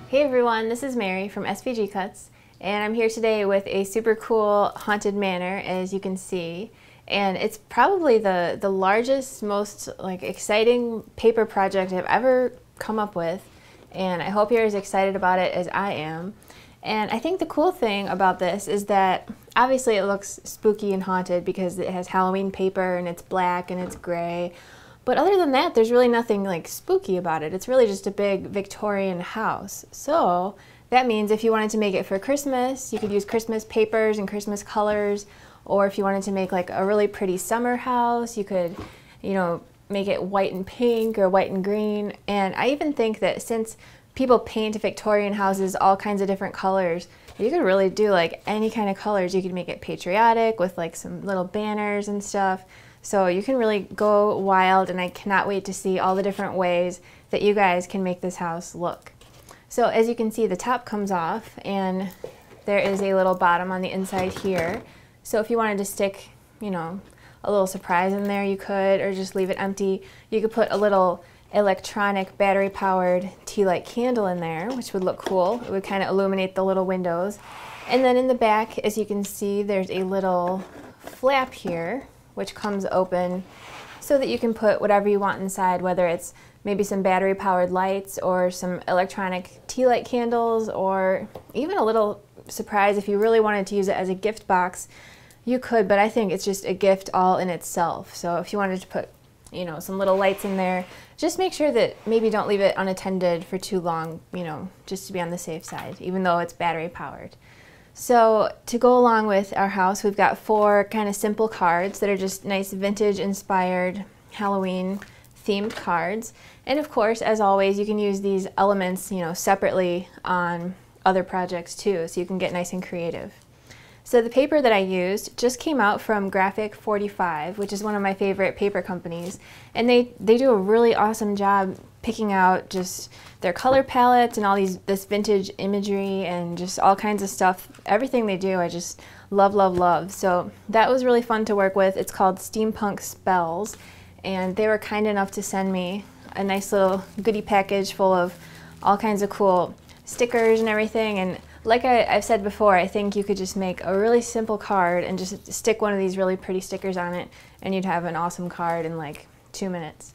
Hey everyone, this is Mary from SVG Cuts, and I'm here today with a super cool haunted manor, as you can see. And it's probably the largest, most exciting paper project I've ever come up with, and I hope you're as excited about it as I am. And I think the cool thing about this is that obviously it looks spooky and haunted because it has Halloween paper and it's black and it's gray. But other than that, there's really nothing spooky about it. It's really just a big Victorian house. So that means if you wanted to make it for Christmas, you could use Christmas papers and Christmas colors. Or if you wanted to make a really pretty summer house, you could, make it white and pink or white and green. And I even think that since people paint Victorian houses all kinds of different colors, you could really do any kind of colors. You could make it patriotic with some little banners and stuff. So you can really go wild, and I cannot wait to see all the different ways that you guys can make this house look. So as you can see, the top comes off and there is a little bottom on the inside here. So if you wanted to stick, a little surprise in there, you could, or just leave it empty. You could put a little electronic battery-powered tea light candle in there, which would look cool. It would kind of illuminate the little windows. And then in the back, as you can see, there's a little flap here, which comes open so that you can put whatever you want inside, whether it's maybe some battery-powered lights or some electronic tea light candles, or even a little surprise if you really wanted to use it as a gift box, you could, but I think it's just a gift all in itself. So if you wanted to put, some little lights in there, just make sure that maybe don't leave it unattended for too long, just to be on the safe side, even though it's battery-powered. So to go along with our house, we've got 4 kind of simple cards that are just nice vintage inspired Halloween themed cards. And of course, as always, you can use these elements, separately on other projects too, so you can get nice and creative. So the paper that I used just came out from Graphic 45, which is one of my favorite paper companies, and they do a really awesome job picking out just their color palettes and all this vintage imagery and just all kinds of stuff. Everything they do, I just love, love, love. So that was really fun to work with. It's called Steampunk Spells, and they were kind enough to send me a nice little goodie package full of all kinds of cool stickers and everything. And like I've said before, I think you could just make a really simple card and just stick one of these really pretty stickers on it, and you'd have an awesome card in 2 minutes.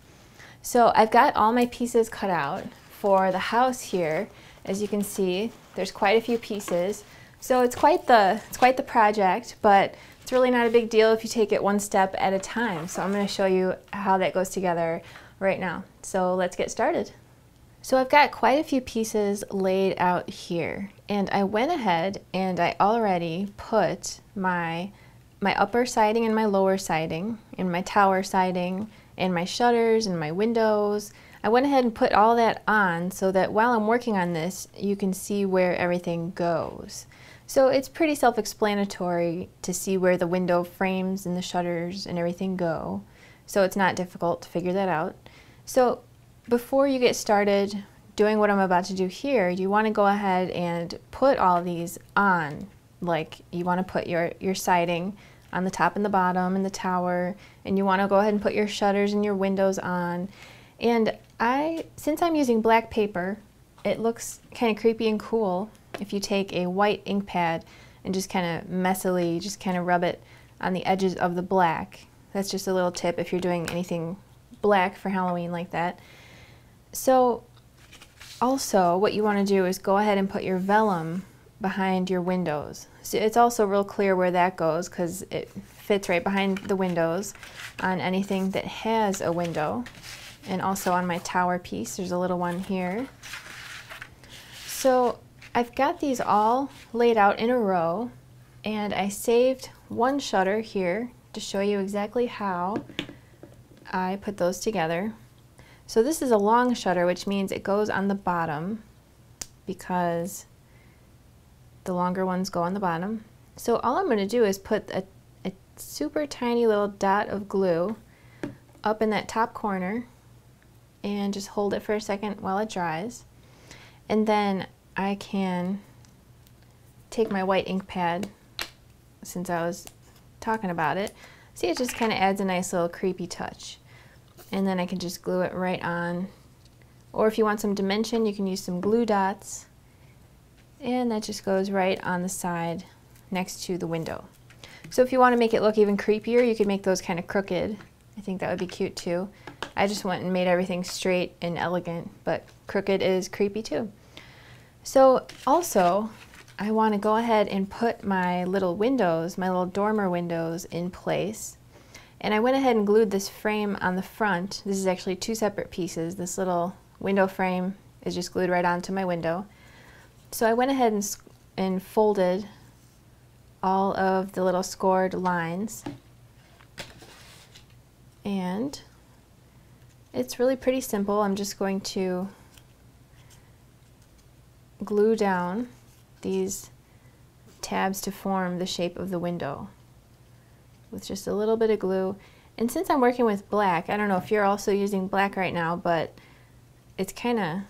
So I've got all my pieces cut out for the house here. As you can see, there's quite a few pieces. So it's quite the project, but it's really not a big deal if you take it one step at a time. So I'm going to show you how that goes together right now. So let's get started. So I've got quite a few pieces laid out here, and I went ahead and I already put my upper siding and my lower siding and my tower siding and my shutters and my windows. I went ahead and put all that on so that while I'm working on this, you can see where everything goes. So it's pretty self-explanatory to see where the window frames and the shutters and everything go. So it's not difficult to figure that out. So before you get started doing what I'm about to do here, you want to go ahead and put all these on. Like you want to put your siding on the top and the bottom and the tower, and you want to go ahead and put your shutters and your windows on. And since I'm using black paper, it looks kind of creepy and cool if you take a white ink pad and just kind of messily just kind of rub it on the edges of the black. That's just a little tip if you're doing anything black for Halloween like that. So also what you want to do is go ahead and put your vellum behind your windows. So it's also real clear where that goes because it fits right behind the windows on anything that has a window. And also on my tower piece, there's a little one here. So I've got these all laid out in a row, and I saved one shutter here to show you exactly how I put those together. So this is a long shutter, which means it goes on the bottom because the longer ones go on the bottom. So all I'm going to do is put a super tiny little dot of glue up in that top corner and just hold it for a second while it dries. And then I can take my white ink pad, since I was talking about it. See, it just kind of adds a nice little creepy touch. And then I can just glue it right on. Or if you want some dimension, you can use some glue dots. And that just goes right on the side next to the window. So if you want to make it look even creepier, you could make those kind of crooked. I think that would be cute too. I just went and made everything straight and elegant, but crooked is creepy too. So also, I want to go ahead and put my little windows, my little dormer windows in place. And I went ahead and glued this frame on the front. This is actually two separate pieces. This little window frame is just glued right onto my window. So I went ahead and folded all of the little scored lines. And it's really pretty simple. I'm just going to glue down these tabs to form the shape of the window with just a little bit of glue. And since I'm working with black, I don't know if you're also using black right now, but it's kind of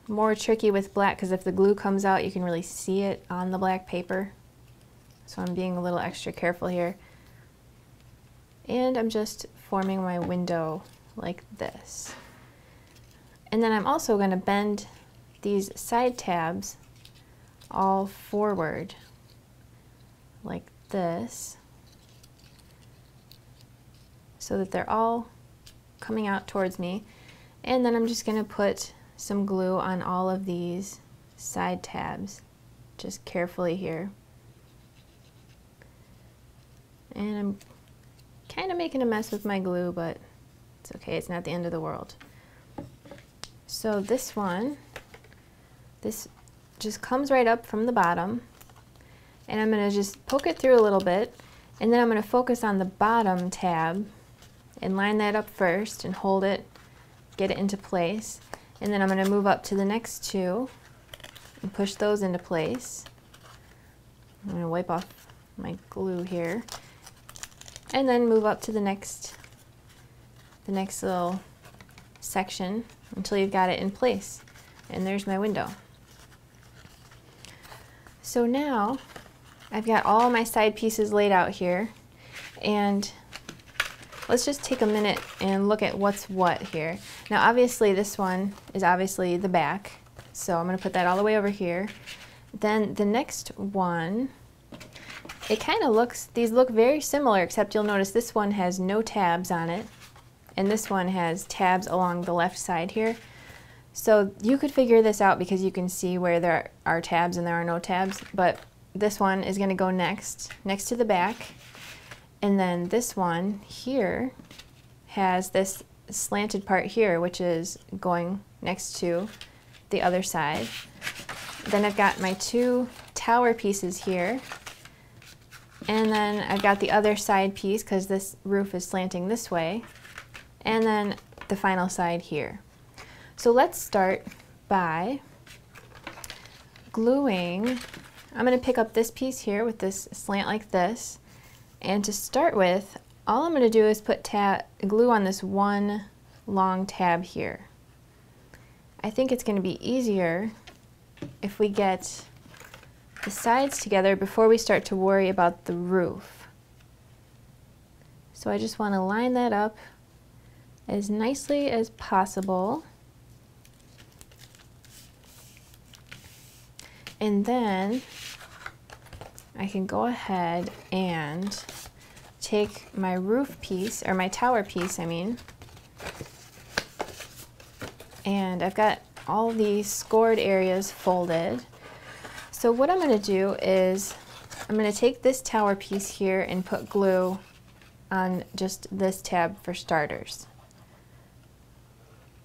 more tricky with black because if the glue comes out, you can really see it on the black paper. So I'm being a little extra careful here. And I'm just forming my window like this. And then I'm also going to bend these side tabs all forward like this so that they're all coming out towards me. And then I'm just going to put some glue on all of these side tabs just carefully here. And I'm kind of making a mess with my glue, but it's okay, it's not the end of the world. So this one, this just comes right up from the bottom, and I'm going to just poke it through a little bit, and then I'm going to focus on the bottom tab and line that up first and hold it, get it into place, and then I'm going to move up to the next two and push those into place. I'm going to wipe off my glue here, and then move up to the next little section until you've got it in place. And there's my window. So now I've got all my side pieces laid out here, and let's just take a minute and look at what's what here. Now obviously this one is obviously the back, so I'm going to put that all the way over here. Then the next one, it kind of looks, these look very similar, except you'll notice this one has no tabs on it, and this one has tabs along the left side here. So you could figure this out because you can see where there are tabs and there are no tabs, but this one is going to go next to the back, and then this one here has this slanted part here, which is going next to the other side. Then I've got my 2 tower pieces here. And then I've got the other side piece because this roof is slanting this way. And then the final side here. So let's start by gluing. I'm going to pick up this piece here with this slant like this. And to start with, all I'm going to do is put glue on this one long tab here. I think it's going to be easier if we get the sides together before we start to worry about the roof. So I just want to line that up as nicely as possible. And then I can go ahead and take my roof piece, or my tower piece, I mean, and I've got all these scored areas folded. So what I'm going to do is I'm going to take this tower piece here and put glue on just this tab for starters.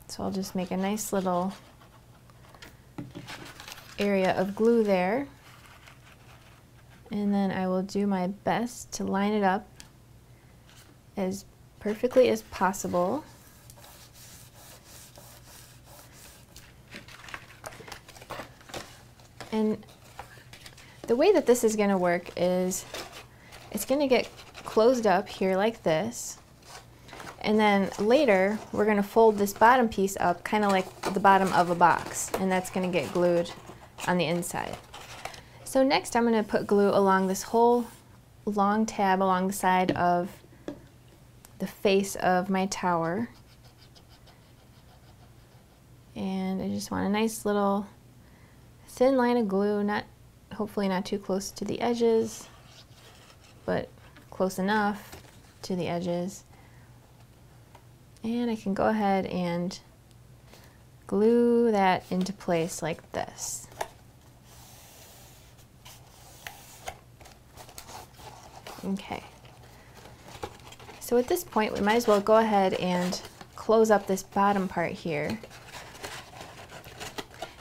So I'll just make a nice little area of glue there, and then I will do my best to line it up as perfectly as possible. And the way that this is going to work is it's going to get closed up here like this, and then later we're going to fold this bottom piece up kind of like the bottom of a box, and that's going to get glued on the inside. So next I'm going to put glue along this whole long tab along the side of the face of my tower, and I just want a nice little thin line of glue, hopefully not too close to the edges, but close enough to the edges. And I can go ahead and glue that into place like this. Okay. So at this point, we might as well go ahead and close up this bottom part here.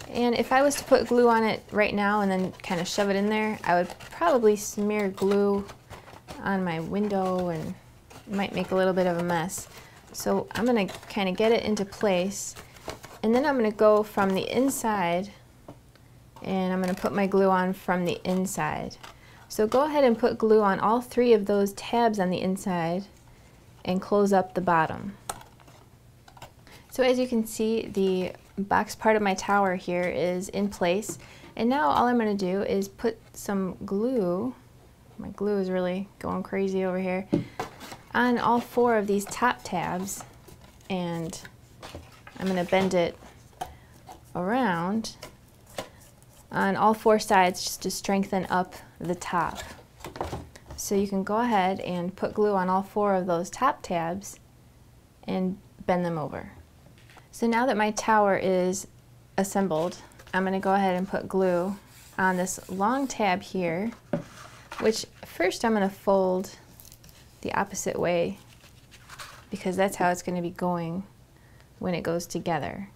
And if I was to put glue on it right now and then kind of shove it in there, I would probably smear glue on my window and it might make a little bit of a mess. So I'm going to kind of get it into place, and then I'm going to go from the inside and I'm going to put my glue on from the inside. So go ahead and put glue on all 3 of those tabs on the inside and close up the bottom. So as you can see, the box part of my tower here is in place, and now all I'm going to do is put some glue, my glue is really going crazy over here, on all 4 of these top tabs, and I'm going to bend it around on all 4 sides just to strengthen up the top. So you can go ahead and put glue on all 4 of those top tabs and bend them over. So now that my tower is assembled, I'm going to go ahead and put glue on this long tab here, which first I'm going to fold the opposite way because that's how it's going to be going when it goes together.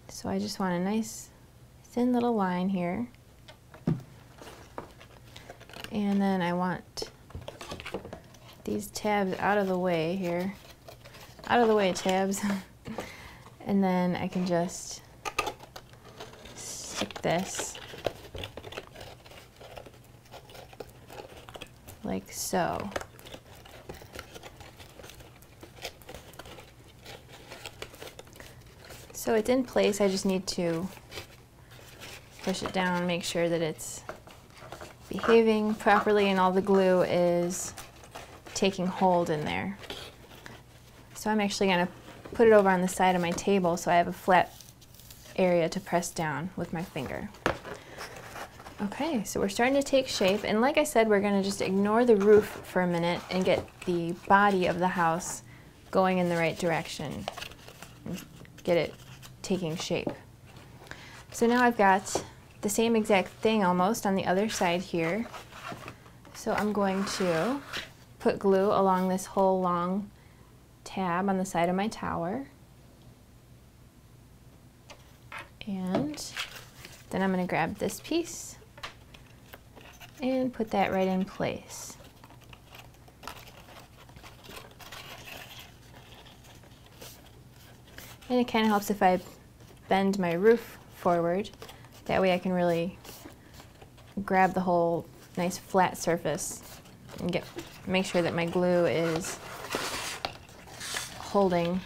So I just want a nice thin little line here, and then I want these tabs out of the way here. Out of the way, tabs. And then I can just stick this like so. So it's in place. I just need to push it down, make sure that it's behaving properly and all the glue is taking hold in there. So I'm actually going to put it over on the side of my table so I have a flat area to press down with my finger. Okay, so we're starting to take shape, and like I said, we're going to just ignore the roof for a minute and get the body of the house going in the right direction and get it taking shape. So now I've got the same exact thing almost on the other side here. So I'm going to put glue along this whole long tab on the side of my tower. And then I'm going to grab this piece and put that right in place. And it kind of helps if I bend my roof forward. That way I can really grab the whole nice flat surface and make sure that my glue is holding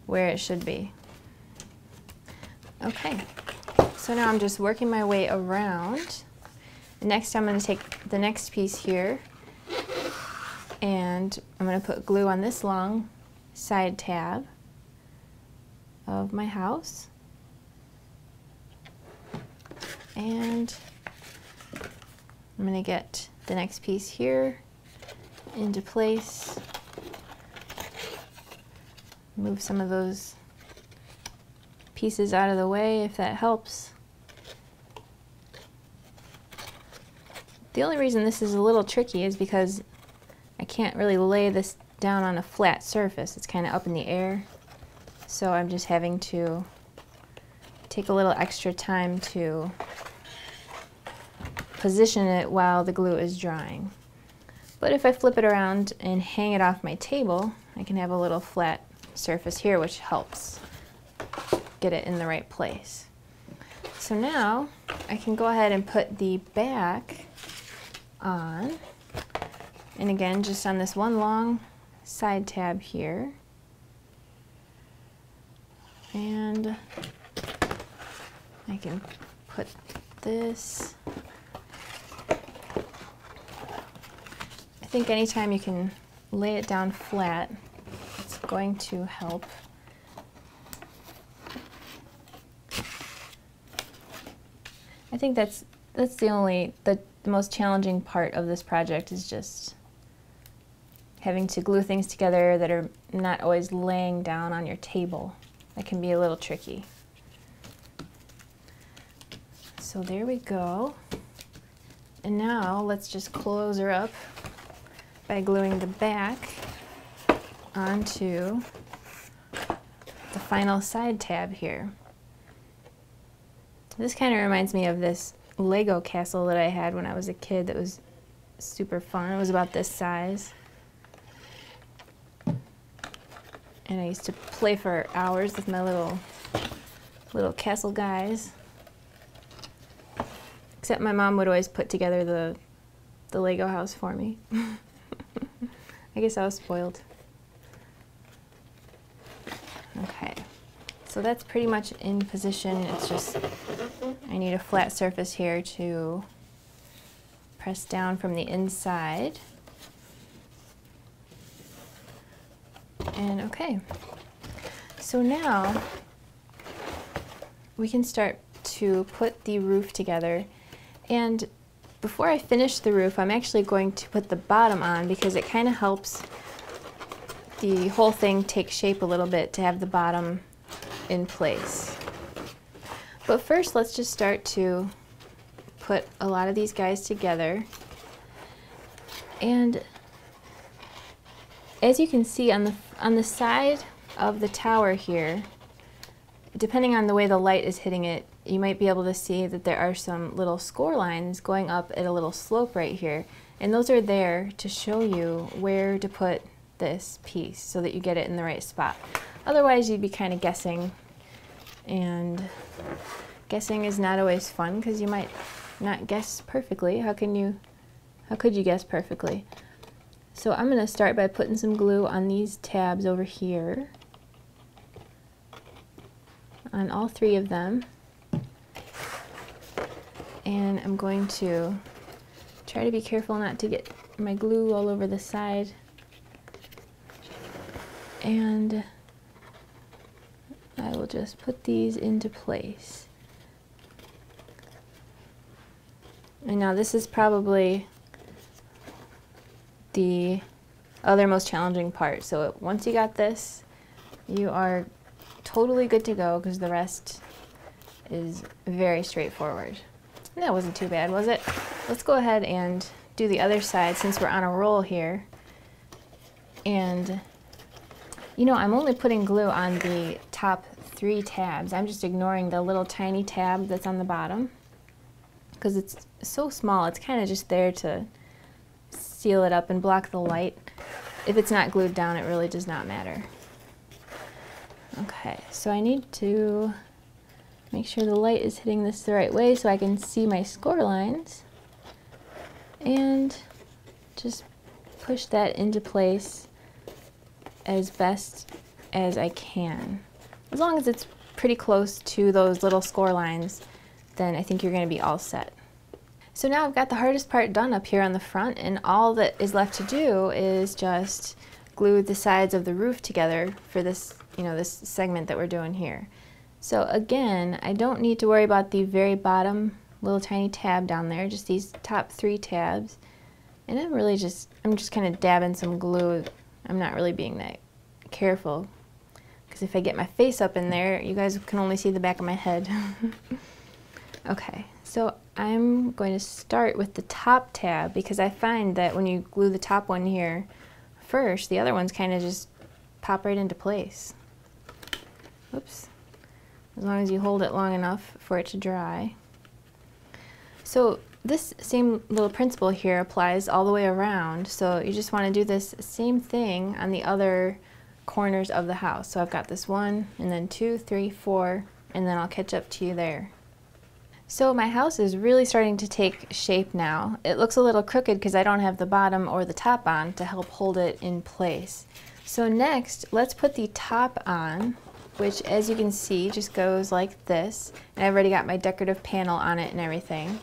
where it should be. Okay, so now I'm just working my way around. Next I'm going to take the next piece here and I'm going to put glue on this long side tab of my house. And I'm going to get the next piece here into place. Move some of those pieces out of the way if that helps. The only reason this is a little tricky is because I can't really lay this down on a flat surface. It's kind of up in the air. So I'm just having to take a little extra time to position it while the glue is drying. But if I flip it around and hang it off my table, I can have a little flat surface here, which helps get it in the right place. So now I can go ahead and put the back on, and again just on this one long side tab here, and I can put this. I think anytime you can lay it down flat, it's going to help. I think that's the most challenging part of this project, is just having to glue things together that are not always laying down on your table. That can be a little tricky. So there we go. And now let's just close her up by gluing the back onto the final side tab here. This kind of reminds me of this Lego castle that I had when I was a kid that was super fun. It was about this size. And I used to play for hours with my little castle guys. Except my mom would always put together the Lego house for me. I guess I was spoiled. Okay, so that's pretty much in position. It's just, I need a flat surface here to press down from the inside. And okay, so now we can start to put the roof together. And before I finish the roof, I'm actually going to put the bottom on, because it kind of helps the whole thing take shape a little bit to have the bottom in place. But first, let's just start to put a lot of these guys together. And as you can see on the side of the tower here, depending on the way the light is hitting it, you might be able to see that there are some little score lines going up at a little slope right here. And those are there to show you where to put this piece so that you get it in the right spot. Otherwise, you'd be kind of guessing, and guessing is not always fun because you might not guess perfectly. How could you guess perfectly? So I'm going to start by putting some glue on these tabs over here, on all three of them. And I'm going to try to be careful not to get my glue all over the side. And I will just put these into place. And now this is probably the other most challenging part. So once you got this, you are totally good to go, because the rest is very straightforward. And that wasn't too bad, was it? Let's go ahead and do the other side since we're on a roll here. And you know, I'm only putting glue on the top 3 tabs. I'm just ignoring the little tiny tab that's on the bottom because it's so small. It's kind of just there to seal it up and block the light. If it's not glued down, it really does not matter. Okay, so I need to make sure the light is hitting this the right way so I can see my score lines, and just push that into place as best as I can. As long as it's pretty close to those little score lines, then I think you're going to be all set. So now I've got the hardest part done up here on the front, and all that is left to do is just glue the sides of the roof together for this, this segment that we're doing here. So again, I don't need to worry about the very bottom little tiny tab down there, just these top 3 tabs. And I'm just kind of dabbing some glue. I'm not really being that careful, because if I get my face up in there, you guys can only see the back of my head. Okay, so I'm going to start with the top tab, because I find that when you glue the top one here first, the other ones kind of just pop right into place. Oops. As long as you hold it long enough for it to dry. So this same little principle here applies all the way around, so you just want to do this same thing on the other corners of the house. So I've got this 1, and then 2, 3, 4, and then I'll catch up to you there. So my house is really starting to take shape now. It looks a little crooked because I don't have the bottom or the top on to help hold it in place. So next, let's put the top on, which, as you can see, just goes like this. And I've already got my decorative panel on it and everything.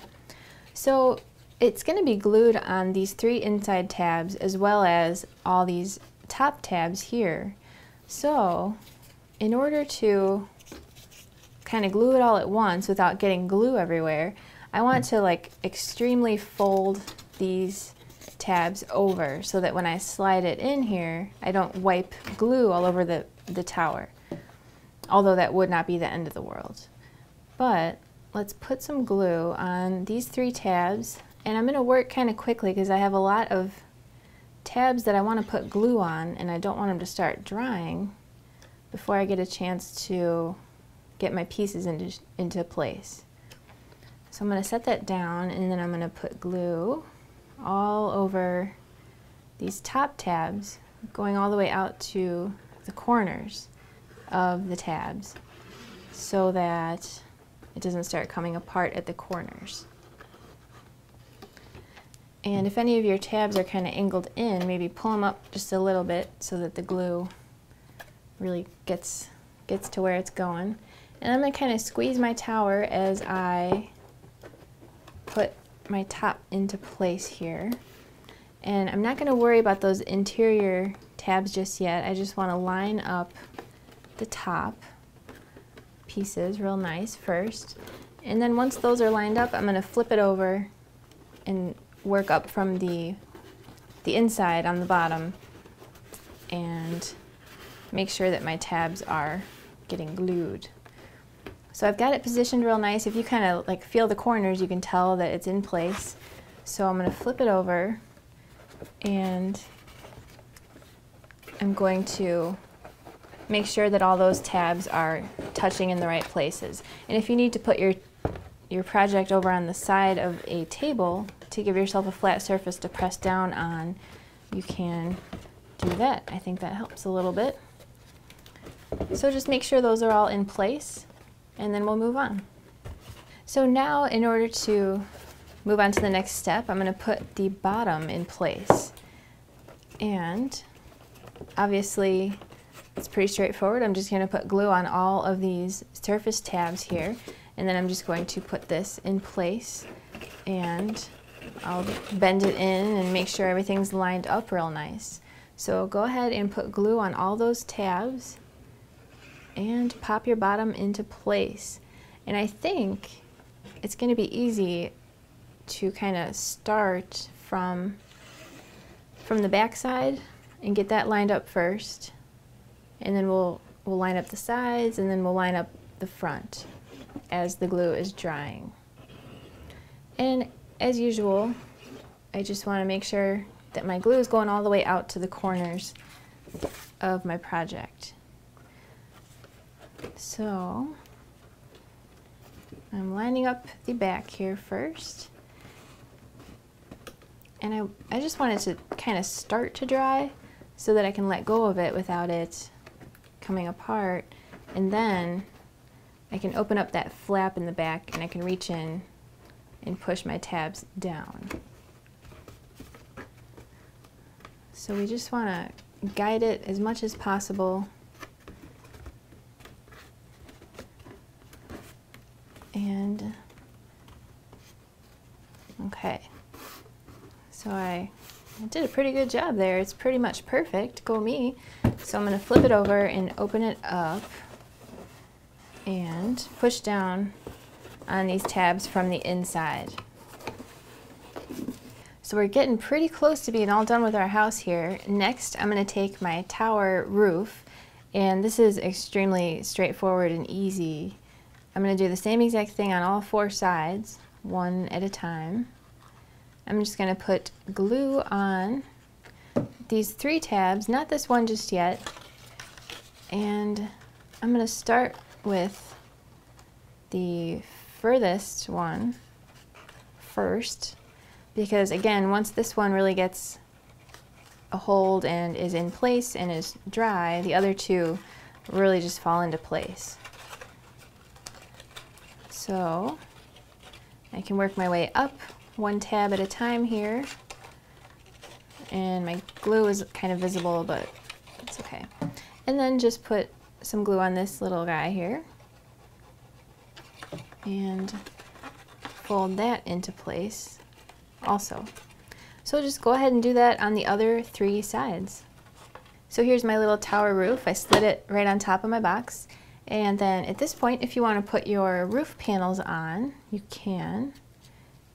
So it's going to be glued on these 3 inside tabs as well as all these top tabs here. So in order to kind of glue it all at once without getting glue everywhere, I want to extremely fold these tabs over so that when I slide it in here, I don't wipe glue all over the tower. Although that would not be the end of the world. But let's put some glue on these 3 tabs, and I'm going to work kind of quickly because I have a lot of tabs that I want to put glue on, and I don't want them to start drying before I get a chance to get my pieces into place. So I'm going to set that down, and then I'm going to put glue all over these top tabs, going all the way out to the corners of the tabs so that it doesn't start coming apart at the corners. And if any of your tabs are kind of angled in, maybe pull them up just a little bit so that the glue really gets to where it's going. And I'm going to kind of squeeze my tower as I put my top into place here. And I'm not going to worry about those interior tabs just yet. I just want to line up the top pieces real nice first. And then once those are lined up, I'm going to flip it over and work up from the inside on the bottom and make sure that my tabs are getting glued. So I've got it positioned real nice. If you kind of feel the corners, you can tell that it's in place. So I'm going to flip it over, and I'm going to make sure that all those tabs are touching in the right places. And if you need to put your project over on the side of a table to give yourself a flat surface to press down on, you can do that. I think that helps a little bit. So just make sure those are all in place, and then we'll move on. So now, in order to move on to the next step, I'm going to put the bottom in place. And obviously, it's pretty straightforward. I'm just going to put glue on all of these surface tabs here, and then I'm just going to put this in place, and I'll bend it in and make sure everything's lined up real nice. So go ahead and put glue on all those tabs and pop your bottom into place. And I think it's going to be easy to kind of start from the back side and get that lined up first, and then we'll line up the sides, and then we'll line up the front as the glue is drying. And as usual, I just want to make sure that my glue is going all the way out to the corners of my project. So I'm lining up the back here first. And I just want it to kind of start to dry so that I can let go of it without it coming apart. And then I can open up that flap in the back and I can reach in and push my tabs down. So we just want to guide it as much as possible. And okay. So I did a pretty good job there. It's pretty much perfect, go me. So I'm going to flip it over and open it up and push down on these tabs from the inside. So we're getting pretty close to being all done with our house here. Next, I'm going to take my tower roof, and this is extremely straightforward and easy. I'm going to do the same exact thing on all 4 sides, one at a time. I'm just going to put glue on these 3 tabs, not this one just yet. And I'm going to start with the furthest one first, because again, once this one really gets a hold and is in place and is dry, the other 2 really just fall into place. So I can work my way up 1 tab at a time here, and my glue is kind of visible, but it's okay. And then just put some glue on this little guy here and fold that into place also. So just go ahead and do that on the other 3 sides. So here's my little tower roof. I slid it right on top of my box, and then at this point, if you want to put your roof panels on, you can.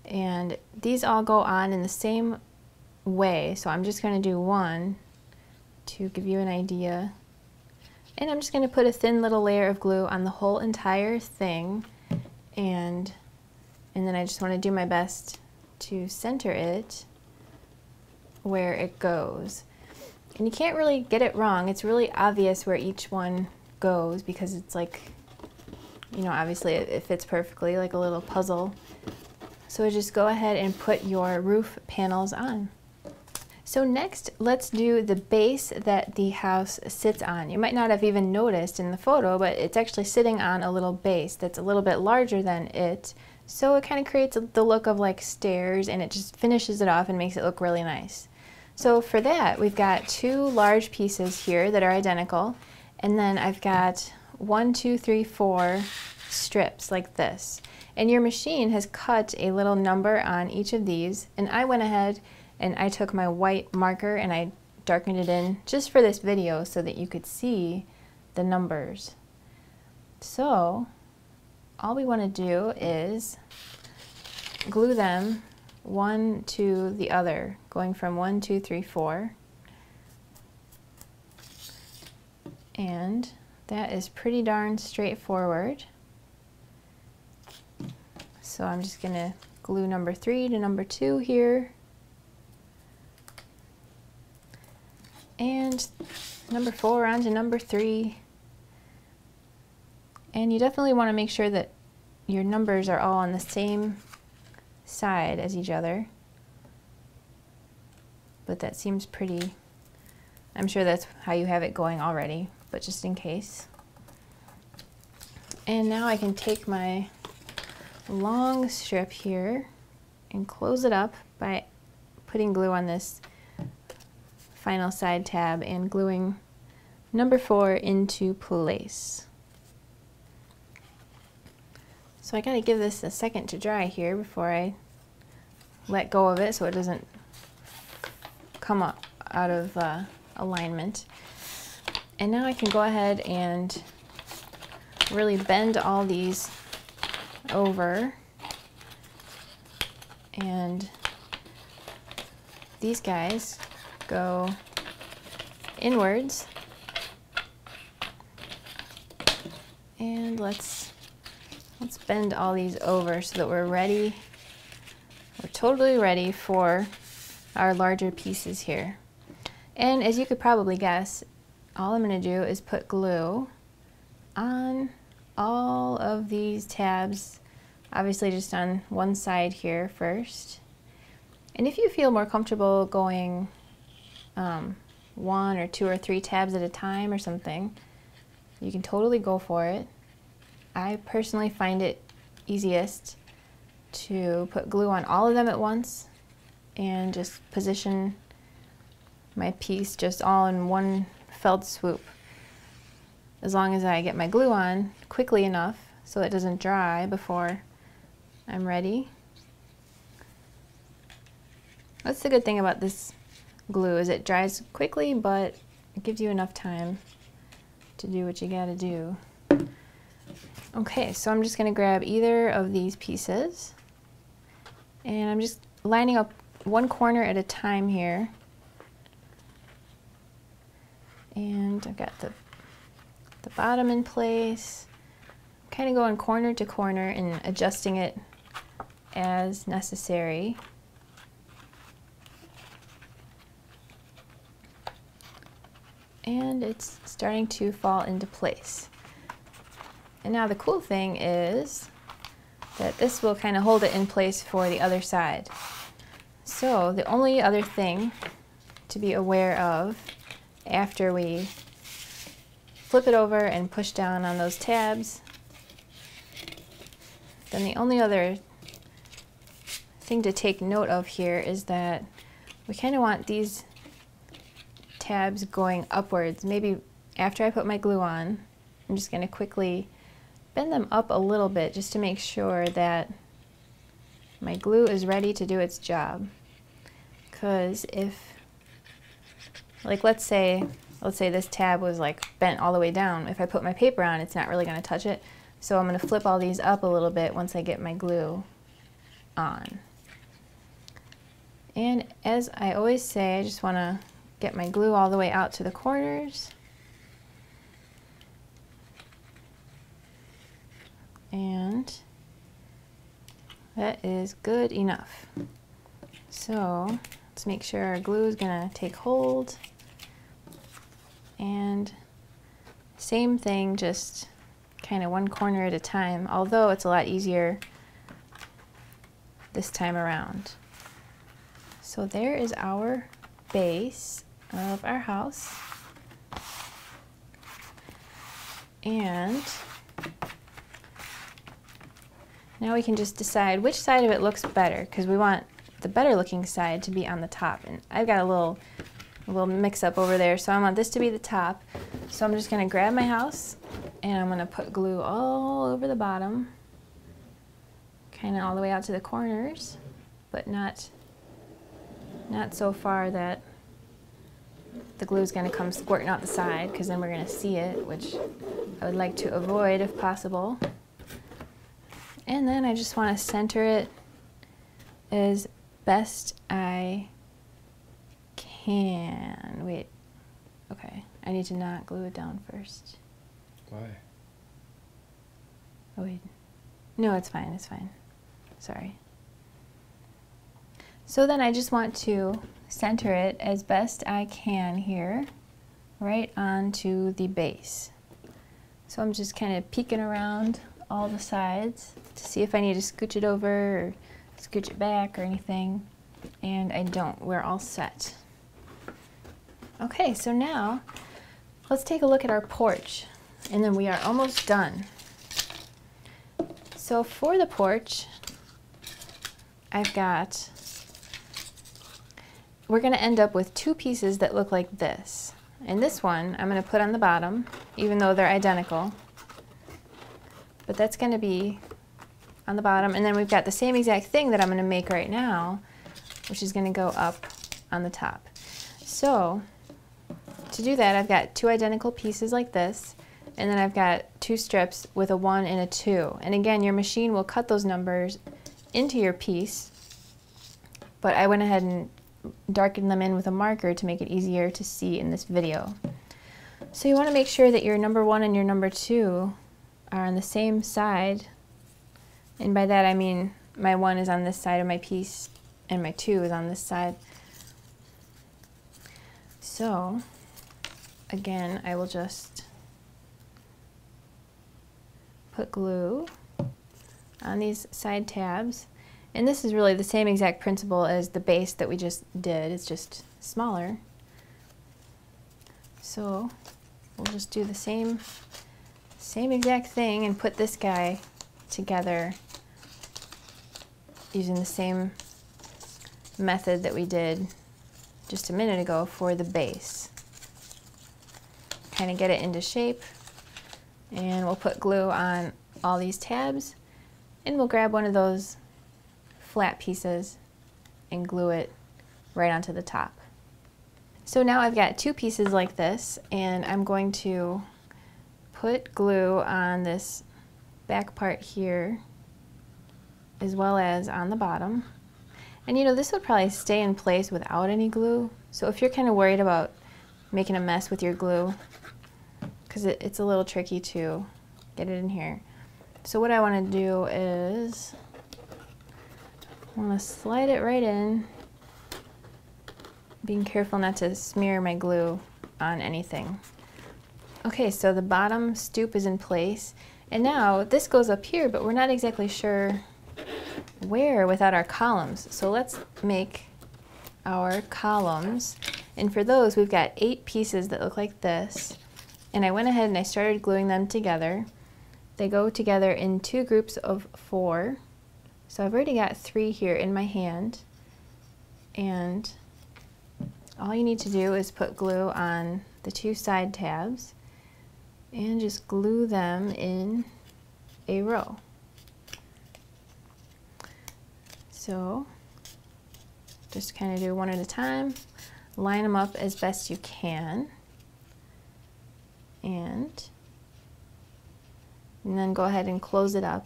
And these all go on in the same way, so I'm just going to do 1 to give you an idea. And I'm just going to put a thin little layer of glue on the whole entire thing, and then I just want to do my best to center it where it goes. And you can't really get it wrong. It's really obvious where each one goes because it's like, you know, obviously it fits perfectly like a little puzzle. So just go ahead and put your roof panels on. So next, let's do the base that the house sits on. You might not have even noticed in the photo, but it's actually sitting on a little base that's a little bit larger than it. So it kind of creates the look of like stairs, and it just finishes it off and makes it look really nice. So for that, we've got 2 large pieces here that are identical. And then I've got 1, 2, 3, 4 strips like this. And your machine has cut a little number on each of these, and I went ahead and I took my white marker and I darkened it in just for this video so that you could see the numbers. So all we want to do is glue them one to the other, going from 1, 2, 3, 4. And that is pretty darn straightforward. So I'm just going to glue number 3 to number 2 here. And number 4 onto number 3. And you definitely want to make sure that your numbers are all on the same side as each other. But that seems pretty, I'm sure that's how you have it going already, but just in case. And now I can take my long strip here and close it up by putting glue on this final side tab and gluing number 4 into place. So I gotta give this a second to dry here before I let go of it so it doesn't come up out of alignment. And now I can go ahead and really bend all these over, and these guys go inwards, and let's bend all these over so that we're ready. We're totally ready for our larger pieces here. And as you could probably guess, all I'm going to do is put glue on all of these tabs, obviously just on one side here first. And if you feel more comfortable going 1 or 2 or 3 tabs at a time or something, you can totally go for it. I personally find it easiest to put glue on all of them at once and just position my piece just all in one fell swoop. As long as I get my glue on quickly enough so it doesn't dry before I'm ready. That's the good thing about this glue, is it dries quickly, but it gives you enough time to do what you gotta do. Okay, so I'm just gonna grab either of these pieces and I'm just lining up one corner at a time here. And I've got the bottom in place. Kind of going corner to corner and adjusting it as necessary. And it's starting to fall into place. And now the cool thing is that this will kind of hold it in place for the other side. So the only other thing to be aware of after we flip it over and push down on those tabs, then the only other thing to take note of here is that we kind of want these tabs going upwards. Maybe after I put my glue on, I'm just going to quickly bend them up a little bit just to make sure that my glue is ready to do its job. Because if, like let's say this tab was like bent all the way down, if I put my paper on, it's not really going to touch it. So I'm going to flip all these up a little bit once I get my glue on. And as I always say, I just want to get my glue all the way out to the corners. And that is good enough. So let's make sure our glue is going to take hold. And same thing, just kind of one corner at a time, although it's a lot easier this time around. So there is our base of our house. And now we can just decide which side of it looks better, because we want the better looking side to be on the top. And I've got a little mix up over there, so I want this to be the top. So I'm just going to grab my house and I'm going to put glue all over the bottom, kind of all the way out to the corners, but not so far that the glue is going to come squirting out the side, because then we're going to see it, which I would like to avoid if possible. And then I just want to center it as best I can. Wait, okay, I need to not glue it down first. Why? Oh wait, no, it's fine, it's fine. Sorry. So then I just want to center it as best I can here, right onto the base. So I'm just kind of peeking around all the sides to see if I need to scooch it over or scooch it back or anything, and I don't. We're all set. Okay, so now let's take a look at our porch, and then we are almost done. So for the porch, we're going to end up with 2 pieces that look like this. And this one I'm going to put on the bottom, even though they're identical. But that's going to be on the bottom, and then we've got the same exact thing that I'm going to make right now, which is going to go up on the top. So to do that, I've got 2 identical pieces like this, and then I've got 2 strips with a 1 and a 2. And again, your machine will cut those numbers into your piece, but I went ahead and darkened them in with a marker to make it easier to see in this video. So you want to make sure that your number 1 and your number 2 are on the same side, and by that I mean my 1 is on this side of my piece and my 2 is on this side. So again, I will just put glue on these side tabs. And this is really the same exact principle as the base that we just did. It's just smaller. So we'll just do the same exact thing and put this guy together using the same method that we did just a minute ago for the base. Kind of get it into shape, and we'll put glue on all these tabs, and we'll grab one of those flat pieces and glue it right onto the top. So now I've got two pieces like this, and I'm going to put glue on this back part here as well as on the bottom. And you know, this would probably stay in place without any glue, so if you're kind of worried about making a mess with your glue, because it's a little tricky to get it in here. So what I want to do is I want to slide it right in, being careful not to smear my glue on anything. Okay, so the bottom stoop is in place, and now this goes up here, but we're not exactly sure where without our columns. So let's make our columns, and for those we've got 8 pieces that look like this. And I went ahead and I started gluing them together. They go together in 2 groups of 4. So I've already got 3 here in my hand. And all you need to do is put glue on the 2 side tabs and just glue them in a row. So just kind of do one at a time, line them up as best you can. And then go ahead and close it up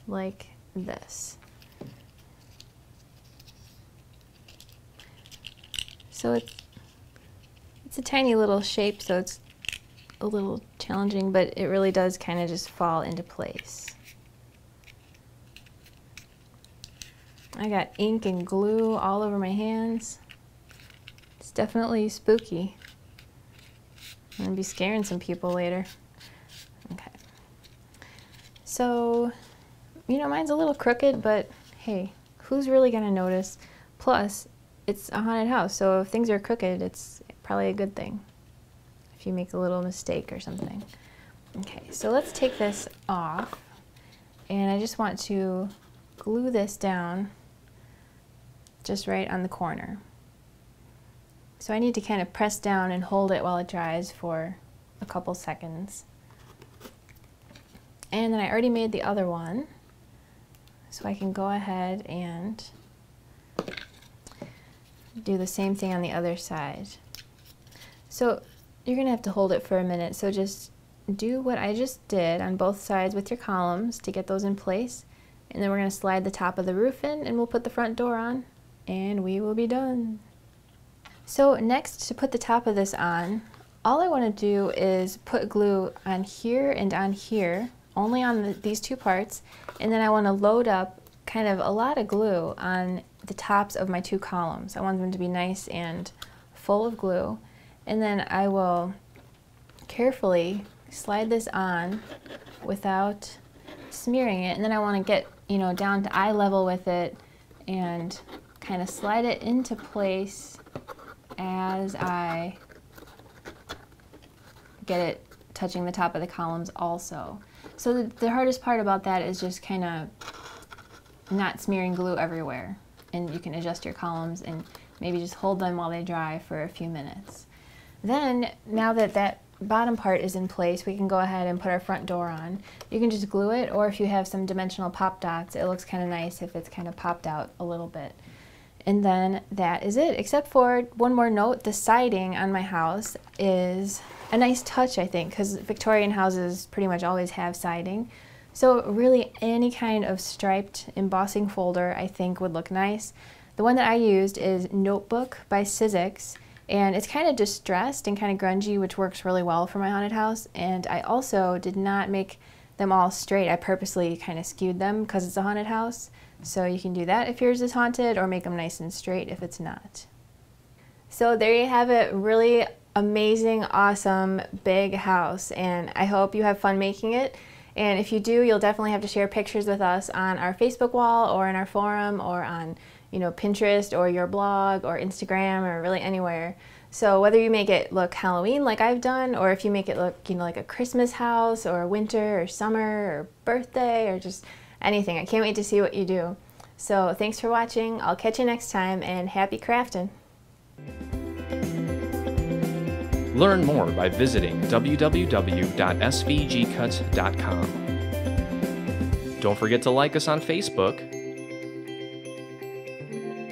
like this. So it's a tiny little shape, so it's a little challenging, but it really does kind of just fall into place. I got ink and glue all over my hands. It's definitely spooky. I'm gonna be scaring some people later. Okay. So, you know, mine's a little crooked, but hey, who's really gonna notice? Plus, it's a haunted house, so if things are crooked, it's probably a good thing if you make a little mistake or something. Okay, so let's take this off, and I just want to glue this down just right on the corner. So I need to kind of press down and hold it while it dries for a couple seconds. And then I already made the other one, so I can go ahead and do the same thing on the other side. So you're gonna have to hold it for a minute, so just do what I just did on both sides with your columns to get those in place, and then we're gonna slide the top of the roof in, and we'll put the front door on, and we will be done. So next, to put the top of this on, all I want to do is put glue on here and on here, only on these 2 parts, and then I want to load up kind of a lot of glue on the tops of my 2 columns. I want them to be nice and full of glue, and then I will carefully slide this on without smearing it, and then I want to get, you know, down to eye level with it and kind of slide it into place as I get it touching the top of the columns also. So the hardest part about that is just kind of not smearing glue everywhere, and you can adjust your columns and maybe just hold them while they dry for a few minutes. Then, now that that bottom part is in place, we can go ahead and put our front door on. You can just glue it, or if you have some dimensional pop dots, it looks kind of nice if it's kind of popped out a little bit. And then that is it, except for one more note, the siding on my house is a nice touch, I think, because Victorian houses pretty much always have siding. So really any kind of striped embossing folder I think would look nice. The one that I used is Notebook by Sizzix, and it's kind of distressed and kind of grungy, which works really well for my haunted house. And I also did not make them all straight. I purposely kind of skewed them because it's a haunted house. So you can do that if yours is haunted, or make them nice and straight if it's not. So there you have it, really amazing, awesome, big house, and I hope you have fun making it. And if you do, you'll definitely have to share pictures with us on our Facebook wall or in our forum or on, you know, Pinterest or your blog or Instagram or really anywhere. So whether you make it look Halloween like I've done, or if you make it look, you know, like a Christmas house or winter or summer or birthday or just anything, I can't wait to see what you do. So thanks for watching. I'll catch you next time, and happy crafting. Learn more by visiting www.svgcuts.com. Don't forget to like us on Facebook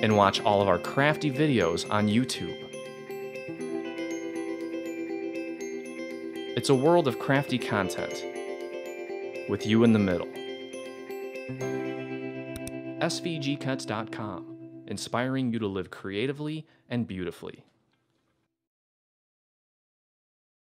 and watch all of our crafty videos on YouTube. It's a world of crafty content with you in the middle. svgcuts.com, inspiring you to live creatively and beautifully.